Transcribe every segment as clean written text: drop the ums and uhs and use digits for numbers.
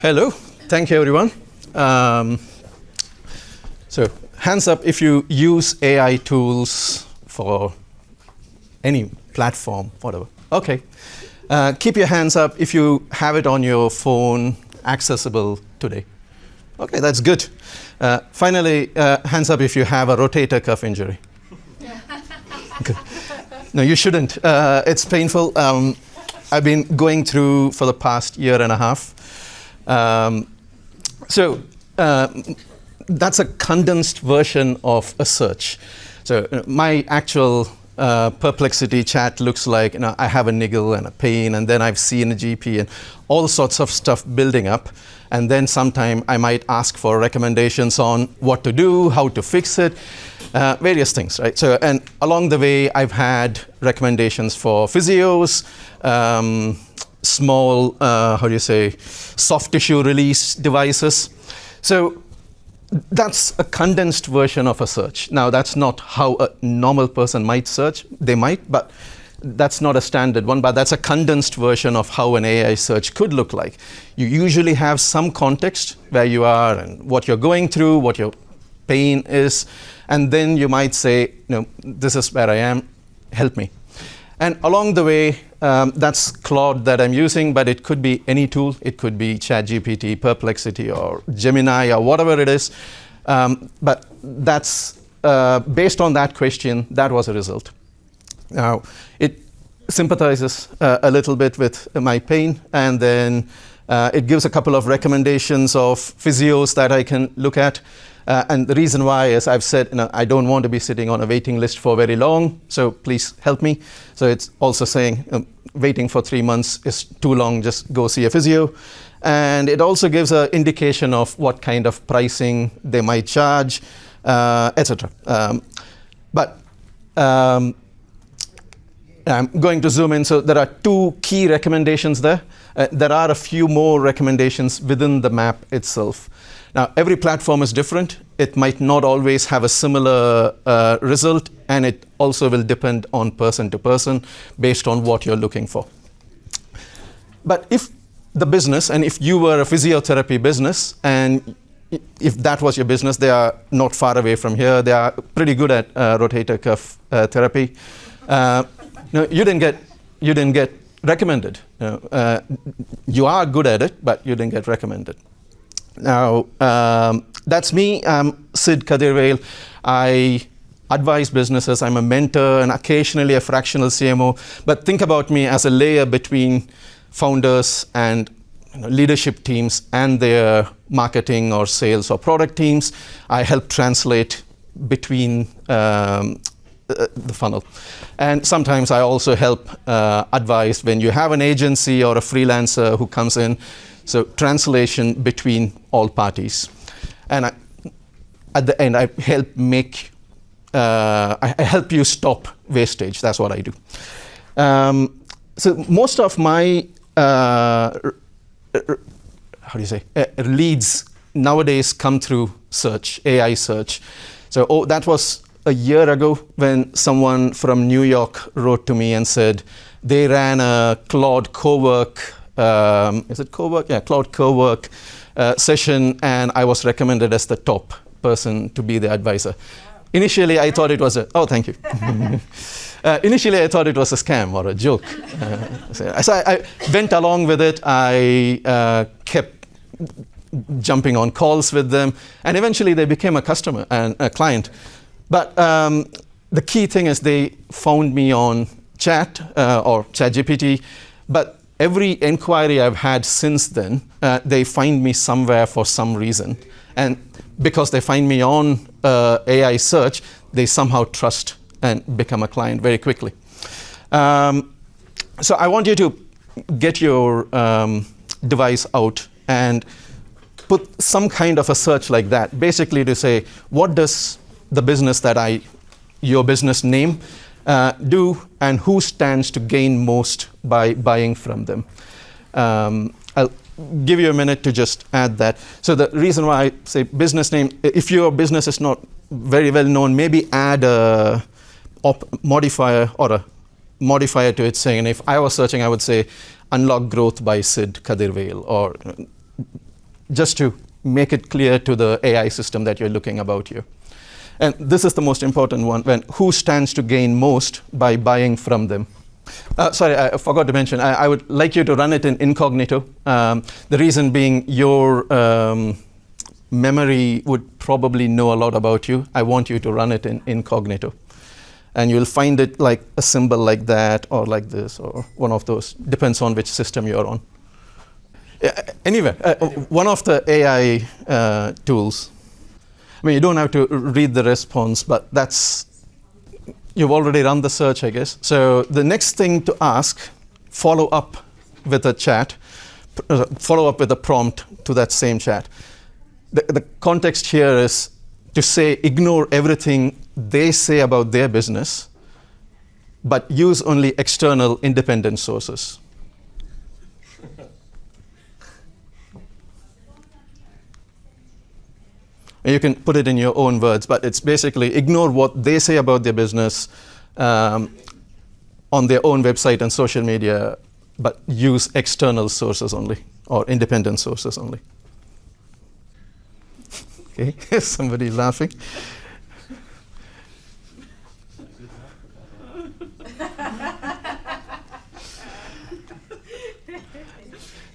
Hello, thank you everyone. So hands up if you use AI tools for any platform, whatever. Okay, keep your hands up if you have it on your phone accessible today. Okay, that's good. Finally, hands up if you have a rotator cuff injury. Good. No, you shouldn't. It's painful. I've been going through for the past year and a half. So that's a condensed version of a search. So my actual perplexity chat looks like, I have a niggle and a pain, and then I've seen a GP and all sorts of stuff building up. And then sometime I might ask for recommendations on what to do, how to fix it, various things, right? So, and along the way, I've had recommendations for physios, small, soft tissue release devices. So that's a condensed version of a search. Now, that's not how a normal person might search. They might, but that's not a standard one, but that's a condensed version of how an AI search could look like. You usually have some context where you are and what you're going through, what your pain is, and then you might say, this is where I am, help me. And along the way, that's Claude that I'm using, but it could be any tool. It could be ChatGPT, Perplexity, or Gemini, or whatever it is. But that's based on that question, that was a result. Now, it sympathizes a little bit with my pain, and then it gives a couple of recommendations of physios that I can look at. And the reason why is I've said, I don't want to be sitting on a waiting list for very long, so please help me. So it's also saying waiting for 3 months is too long, just go see a physio. And it also gives an indication of what kind of pricing they might charge, etc. I'm going to zoom in. So there are 2 key recommendations there. There are a few more recommendations within the map itself. Now, every platform is different. It might not always have a similar result, and it also will depend on person to person based on what you're looking for. But if the business, and if you were a physiotherapy business, and if that was your business, they are not far away from here. They are pretty good at rotator cuff therapy. You didn't get recommended. You are good at it, but you didn't get recommended. Now, that's me. I'm Sid Kathirvel. I advise businesses. I'm a mentor and occasionally a fractional CMO. But think about me as a layer between founders and leadership teams and their marketing or sales or product teams. I help translate between the funnel. And sometimes I also help advise when you have an agency or a freelancer who comes in. So translation between all parties. And at the end, I help you stop wastage. That's what I do. So most of my leads nowadays come through search, AI search. So that was a year ago when someone from New York wrote to me and said they ran a Claude Cowork, is it Cowork? Yeah, Claude Cowork session, and I was recommended as the top person to be the advisor. Initially, I thought it was thank you. Initially, I thought it was a scam or a joke. So I went along with it. I kept jumping on calls with them, and eventually they became a customer and a client. But the key thing is they found me on chat or ChatGPT, but every inquiry I've had since then, they find me somewhere for some reason. And because they find me on AI search, they somehow trust and become a client very quickly. So I want you to get your device out and put some kind of a search like that, basically to say, what does the business your business name, do, and who stands to gain most by buying from them. I'll give you a minute to just add that. So the reason why I say business name, if your business is not very well known, maybe add a modifier or a modifier to it saying, if I was searching, I would say unlock growth by Sid Kathirvel, or just to make it clear to the AI system that you're looking about here. And this is the most important one, when who stands to gain most by buying from them. Sorry, I forgot to mention, I would like you to run it in incognito. The reason being your memory would probably know a lot about you. I want you to run it in incognito. And you'll find it like a symbol like that, or like this, or one of those. Depends on which system you're on. Anyway, one of the AI tools, I mean, you don't have to read the response, but you've already run the search, I guess. So the next thing to ask, follow up with a chat, follow up with a prompt to that same chat. The context here is to say, ignore everything they say about their business, but use only external independent sources. You can put it in your own words, but it's basically ignore what they say about their business on their own website and social media, but use external sources only, or independent sources only. Okay, somebody laughing.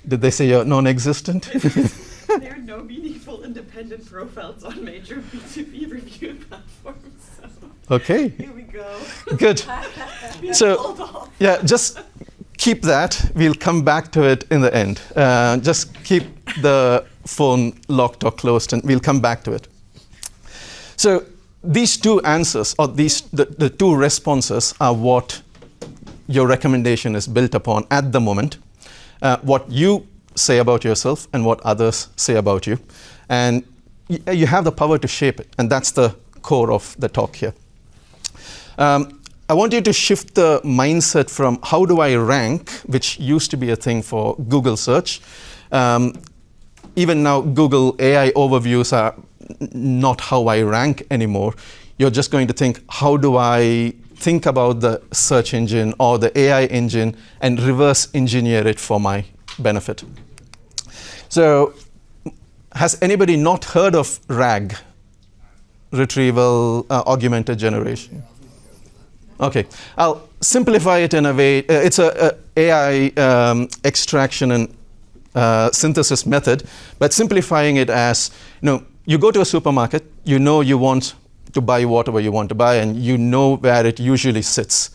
Did they say you're non-existent? There are no meaningful independent profiles on major B2B review platforms. So Okay. here we go. Good. So, yeah, just keep that. We'll come back to it in the end. Just keep the phone locked or closed, and we'll come back to it. So these two answers, or the two responses, are what your recommendation is built upon at the moment. What you say about yourself and what others say about you. And you have the power to shape it, and that's the core of the talk here. I want you to shift the mindset from how do I rank, which used to be a thing for Google search. Even now, Google AI overviews are not how I rank anymore. You're just going to think, how do I think about the search engine or the AI engine and reverse engineer it for my benefit? So, has anybody not heard of RAG? Retrieval Augmented Generation. Okay, I'll simplify it in a way. It's a AI extraction and synthesis method, but simplifying it as, you go to a supermarket, you want to buy whatever you want to buy, and you know where it usually sits.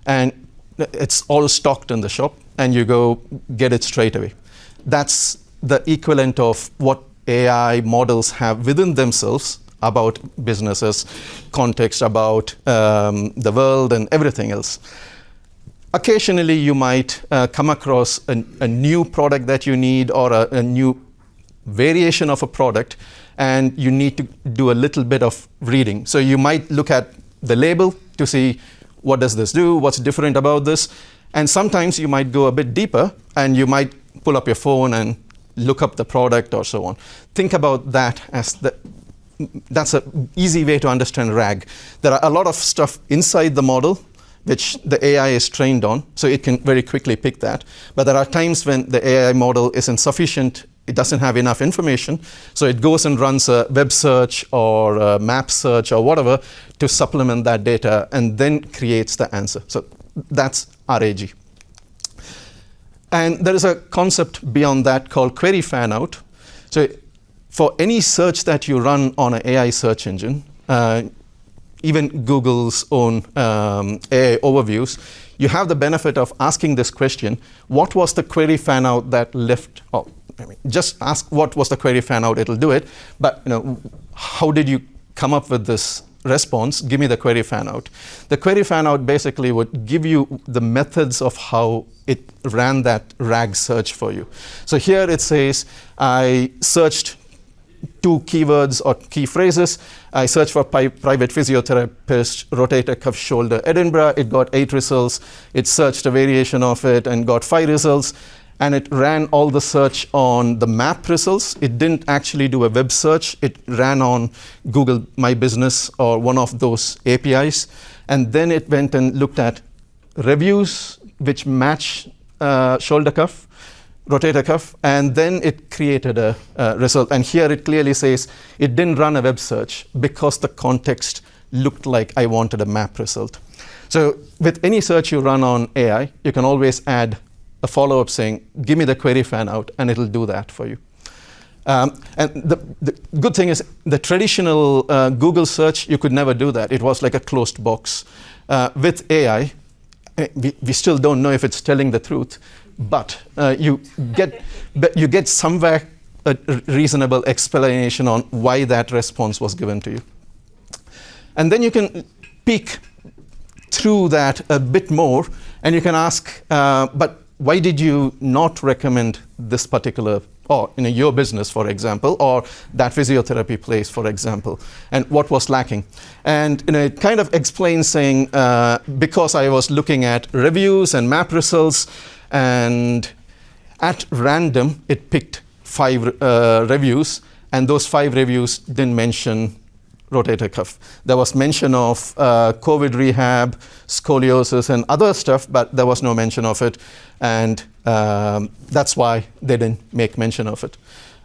And it's all stocked in the shop, and you go get it straight away. That's the equivalent of what AI models have within themselves about businesses, context about the world and everything else. Occasionally, you might come across a new product that you need, or a new variation of a product, and you need to do a little bit of reading. So you might look at the label to see, what does this do? What's different about this? And sometimes you might go a bit deeper, and you might pull up your phone and look up the product or so on. Think about that as that's an easy way to understand RAG. There are a lot of stuff inside the model which the AI is trained on, so it can very quickly pick that. But there are times when the AI model isn't sufficient, it doesn't have enough information, so it goes and runs a web search or a map search or whatever to supplement that data, and then creates the answer. So that's RAG. And there is a concept beyond that called query fan-out. So for any search that you run on an AI search engine, even Google's own AI overviews, you have the benefit of asking this question: what was the query fan-out that left? Oh, just ask what was the query fan-out, it'll do it. But how did you come up with this response? Give me the query fan-out. The query fan-out basically would give you the methods of how it ran that RAG search for you. So here it says, I searched 2 keywords or key phrases. I searched for private physiotherapist, rotator cuff shoulder, Edinburgh. It got 8 results. It searched a variation of it and got 5 results. And it ran all the search on the map results. It didn't actually do a web search. It ran on Google My Business or one of those APIs. And then it went and looked at reviews which match shoulder cuff, rotator cuff, and then it created a result. And here it clearly says it didn't run a web search because the context looked like I wanted a map result. So with any search you run on AI, you can always add a follow-up saying, give me the query fan out, and it'll do that for you. And the good thing is the traditional Google search, you could never do that. It was like a closed box. With AI, we still don't know if it's telling the truth, but you get somewhere a reasonable explanation on why that response was given to you. And then you can peek through that a bit more, and you can ask, but why did you not recommend this particular, or your business, for example, or that physiotherapy place, for example, and what was lacking? And it kind of explains saying, because I was looking at reviews and map results, and at random, it picked 5 reviews, and those 5 reviews didn't mention rotator cuff. There was mention of COVID rehab, scoliosis, and other stuff, but there was no mention of it, and that's why they didn't make mention of it.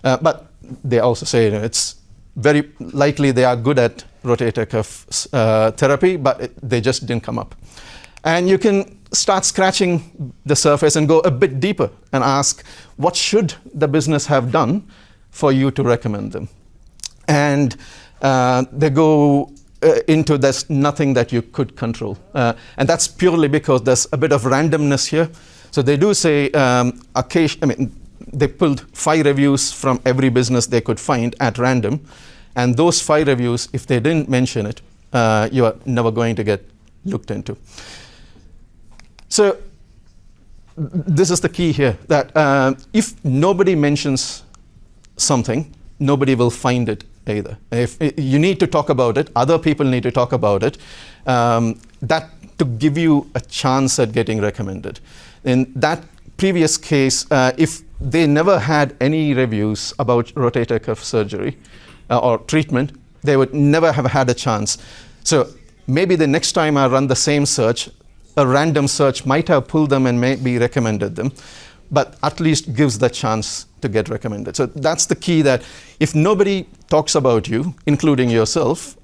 But they also say it's very likely they are good at rotator cuff therapy, but they just didn't come up. And you can start scratching the surface and go a bit deeper and ask, what should the business have done for you to recommend them? And they go into there's nothing that you could control. And that's purely because there's a bit of randomness here. So they do say, they pulled 5 reviews from every business they could find at random. And those 5 reviews, if they didn't mention it, you are never going to get looked into. So this is the key here, that if nobody mentions something, nobody will find it either. If you need to talk about it, other people need to talk about it, that to give you a chance at getting recommended. In that previous case, if they never had any reviews about rotator cuff surgery or treatment, they would never have had a chance. So maybe the next time I run the same search, a random search might have pulled them and maybe recommended them, but at least gives the chance to get recommended. So that's the key, that if nobody talks about you, including yourself,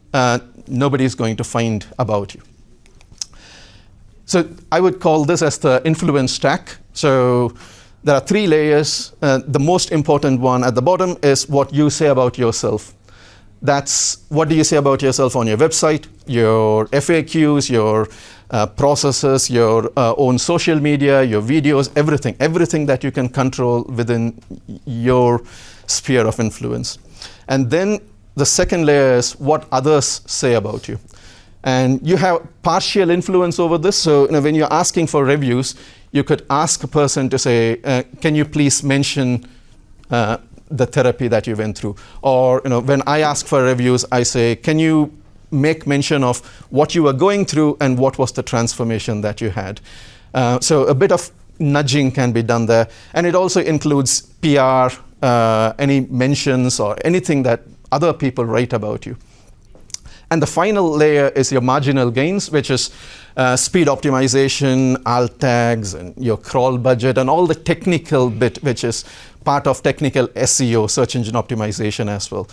nobody is going to find about you. So I would call this as the influence stack. So there are 3 layers. The most important one at the bottom is what you say about yourself. That's what do you say about yourself on your website, your FAQs, your processes, your own social media, your videos, everything that you can control within your sphere of influence. And then the second layer is what others say about you. And you have partial influence over this. So when you're asking for reviews, you could ask a person to say, can you please mention the therapy that you went through? Or when I ask for reviews, I say, can you make mention of what you were going through and what was the transformation that you had? So a bit of nudging can be done there. And it also includes PR, any mentions or anything that other people write about you. And the final layer is your marginal gains, which is speed optimization, alt tags, and your crawl budget, and all the technical bit, which is part of technical SEO, search engine optimization as well.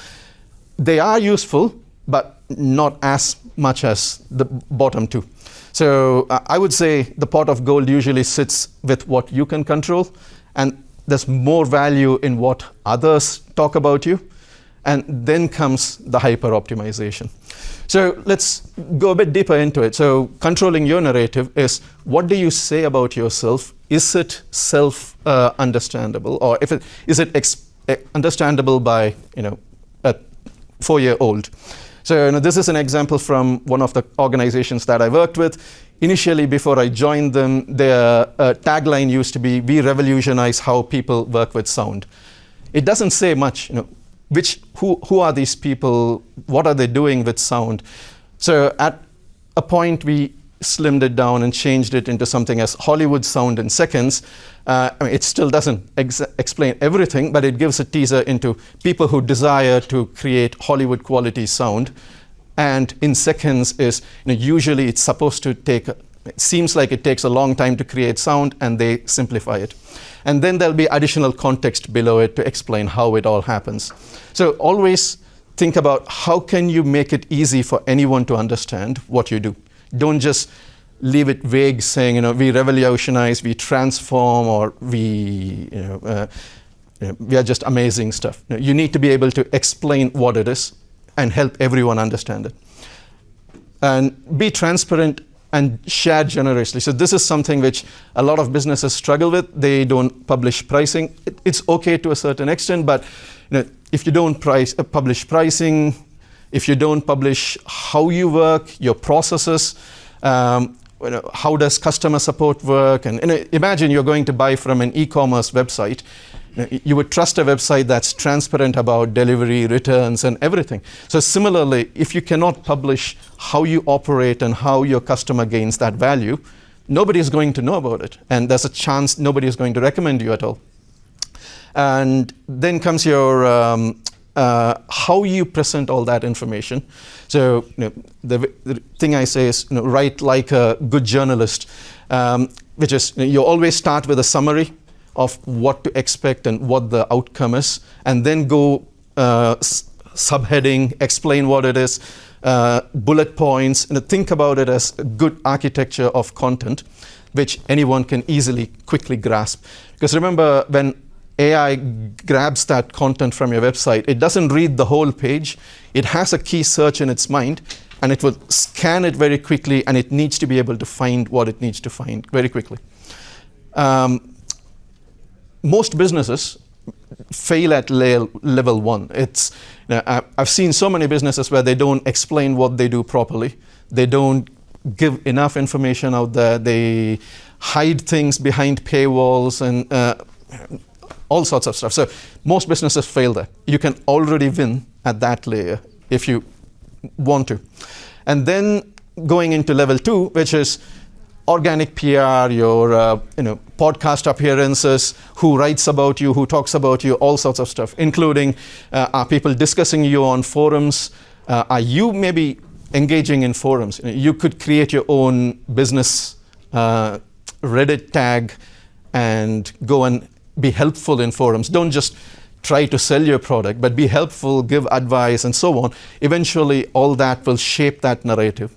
They are useful, but not as much as the bottom 2. So I would say the pot of gold usually sits with what you can control, and there's more value in what others talk about you, and then comes the hyper optimization. So let's go a bit deeper into it. So controlling your narrative is, what do you say about yourself? Is it self-understandable, or is it understandable by a 4-year-old? So this is an example from one of the organizations that I worked with. Initially, before I joined them, their tagline used to be, "We revolutionize how people work with sound." It doesn't say much. Who are these people? What are they doing with sound? So at a point, we slimmed it down and changed it into something as Hollywood sound in seconds. It still doesn't explain everything, but it gives a teaser into people who desire to create Hollywood quality sound. And in seconds is, usually it's supposed to take, it seems like it takes a long time to create sound, and they simplify it. And then there'll be additional context below it to explain how it all happens. So always think about how can you make it easy for anyone to understand what you do. Don't just leave it vague, saying, we revolutionize, we transform, or we are just amazing stuff. You need to be able to explain what it is and help everyone understand it. And be transparent and share generously. So this is something which a lot of businesses struggle with. They don't publish pricing. It's okay to a certain extent, but if you don't publish pricing, if you don't publish how you work, your processes, how does customer support work, and imagine you're going to buy from an e-commerce website. You would trust a website that's transparent about delivery, returns, and everything. So similarly, if you cannot publish how you operate and how your customer gains that value, nobody is going to know about it. And there's a chance nobody is going to recommend you at all. And then comes your how you present all that information. So the thing I say is write like a good journalist, which is you always start with a summary of what to expect and what the outcome is, and then go subheading, explain what it is, bullet points, and think about it as a good architecture of content, which anyone can easily, quickly grasp. Because remember, when AI grabs that content from your website, it doesn't read the whole page. It has a key search in its mind, and it will scan it very quickly, and it needs to be able to find what it needs to find very quickly. Most businesses fail at level one. I've seen so many businesses where they don't explain what they do properly. They don't give enough information out there. They hide things behind paywalls and all sorts of stuff. So most businesses fail there. You can already win at that layer if you want to. And then going into level two, which is organic PR, your podcast appearances, who writes about you, who talks about you, all sorts of stuff, including are people discussing you on forums? Are you maybe engaging in forums? You could create your own business Reddit tag and go and be helpful in forums. Don't just try to sell your product, but be helpful, give advice, and so on. Eventually, all that will shape that narrative.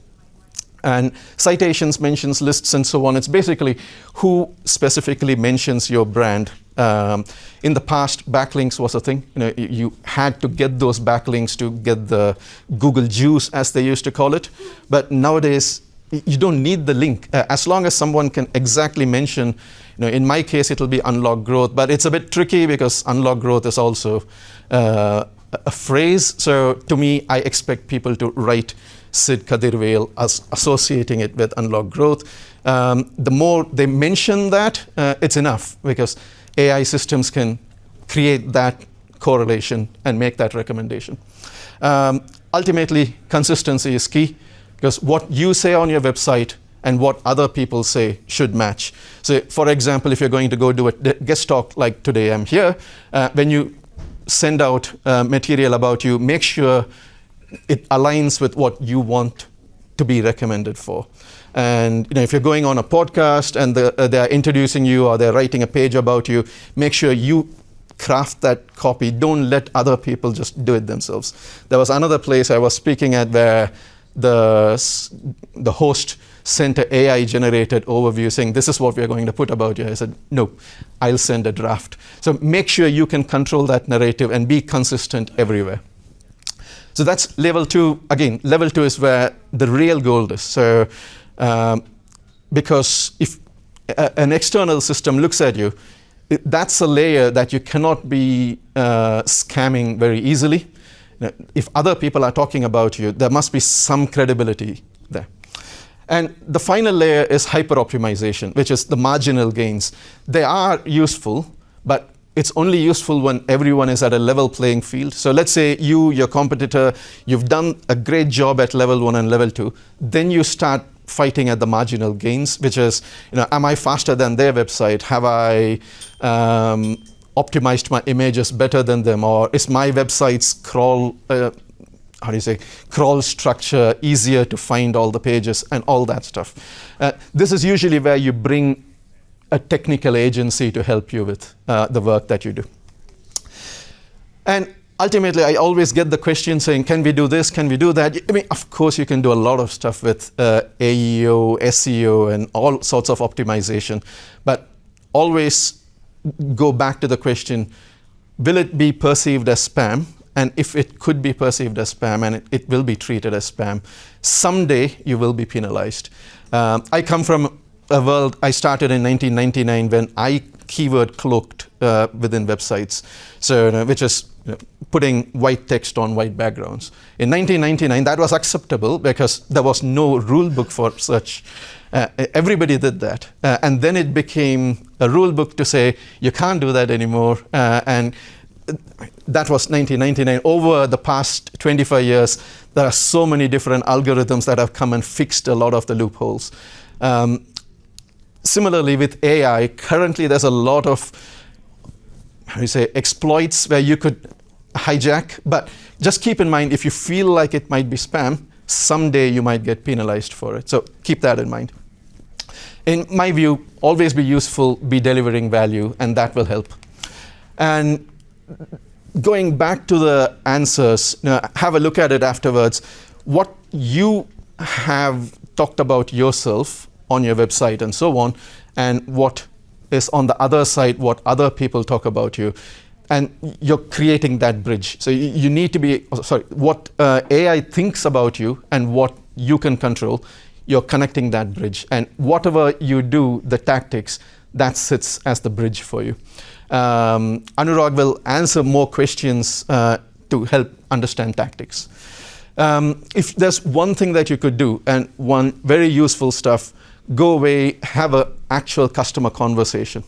And citations, mentions, lists, and so on. It's basically who specifically mentions your brand. In the past, backlinks was a thing. You had to get those backlinks to get the Google juice, as they used to call it. But nowadays, you don't need the link. As long as someone can exactly mention, in my case, it'll be unlock growth. But it's a bit tricky because unlock growth is also a phrase. So to me, I expect people to write Sid Kathirvel as associating it with unlock growth. The more they mention that, it's enough, because AI systems can create that correlation and make that recommendation. Ultimately, consistency is key, because what you say on your website and what other people say should match. So, for example, if you're going to go do a guest talk like today I'm here, when you send out material about you, make sure it aligns with what you want to be recommended for. And if you're going on a podcast and they're introducing you or they're writing a page about you, make sure you craft that copy. Don't let other people just do it themselves. There was another place I was speaking at where the host sent an AI-generated overview saying, this is what we're going to put about you. I said, no, I'll send a draft. So make sure you can control that narrative and be consistent everywhere. So that's level two. Again, level two is where the real gold is. So because if an external system looks at you, that's a layer that you cannot be scamming very easily. If other people are talking about you, there must be some credibility there. And the final layer is hyper-optimization, which is the marginal gains. They are useful, but it's only useful when everyone is at a level playing field. So let's say your competitor, you've done a great job at level 1 and level 2. Then you start fighting at the marginal gains, which is, am I faster than their website? Have I optimized my images better than them? Or is my website's crawl structure easier to find all the pages and all that stuff? This is usually where you bring a technical agency to help you with the work that you do. And ultimately, I always get the question saying, can we do this? Can we do that? I mean, of course, you can do a lot of stuff with AEO, SEO, and all sorts of optimization. But always go back to the question, will it be perceived as spam? And if it could be perceived as spam, and it will be treated as spam, someday you will be penalized. I come from a world, I started in 1999 when I keyword cloaked within websites, so which is putting white text on white backgrounds. In 1999, that was acceptable because there was no rule book for such. Everybody did that. And then it became a rule book to say, you can't do that anymore. And that was 1999. Over the past 25 years, there are so many different algorithms that have come and fixed a lot of the loopholes. Similarly, with AI, currently there's a lot of exploits where you could hijack, but just keep in mind, if you feel like it might be spam, someday you might get penalized for it. So keep that in mind. In my view, always be useful, be delivering value, and that will help. And going back to the answers, have a look at it afterwards. What you have talked about yourself on your website and so on, and what is on the other side, what other people talk about you, and you're creating that bridge. So you need to be, what AI thinks about you and what you can control, you're connecting that bridge. And whatever you do, the tactics, that sits as the bridge for you. Anurag will answer more questions to help understand tactics. If there's one thing that you could do, and one very useful stuff, go away, have an actual customer conversation.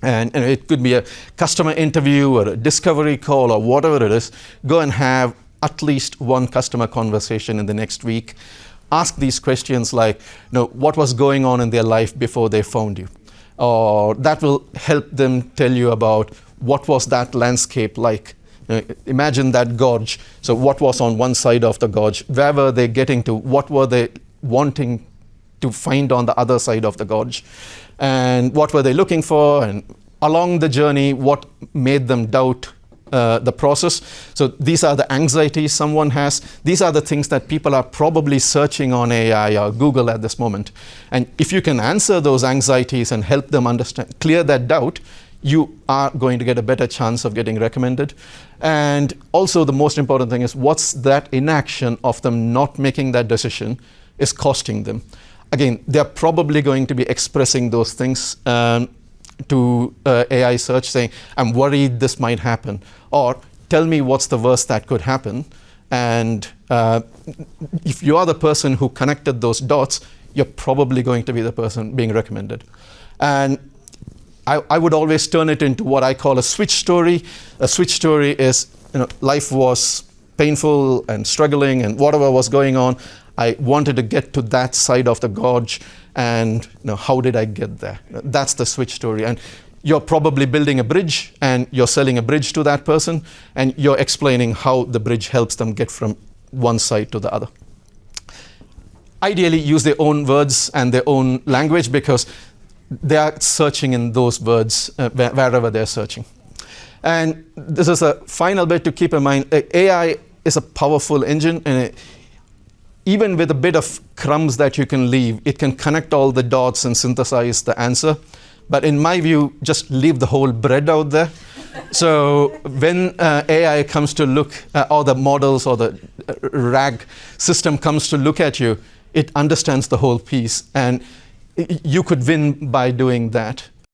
And it could be a customer interview or a discovery call or whatever it is. Go and have at least one customer conversation in the next week. Ask these questions like, what was going on in their life before they found you? Or that will help them tell you about what was that landscape like. Imagine that gorge. So what was on one side of the gorge? Where were they getting to? What were they wanting to find on the other side of the gorge? And what were they looking for? And along the journey, what made them doubt the process? So these are the anxieties someone has. These are the things that people are probably searching on AI or Google at this moment. And if you can answer those anxieties and help them understand, clear that doubt, you are going to get a better chance of getting recommended. And also the most important thing is, what's that inaction of them not making that decision is costing them. Again, they're probably going to be expressing those things to AI search, saying, I'm worried this might happen, or tell me what's the worst that could happen. And if you are the person who connected those dots, you're probably going to be the person being recommended. And I would always turn it into what I call a switch story. A switch story is, life was painful and struggling and whatever was going on, I wanted to get to that side of the gorge, and how did I get there? That's the switch story. And you're probably building a bridge, and you're selling a bridge to that person, and you're explaining how the bridge helps them get from one side to the other. Ideally, use their own words and their own language, because they are searching in those words wherever they're searching. And this is a final bit to keep in mind. AI is a powerful engine, and even with a bit of crumbs that you can leave, it can connect all the dots and synthesize the answer. But in my view, just leave the whole bread out there. So when AI comes to look, or the models or the RAG system comes to look at you, it understands the whole piece. And you could win by doing that.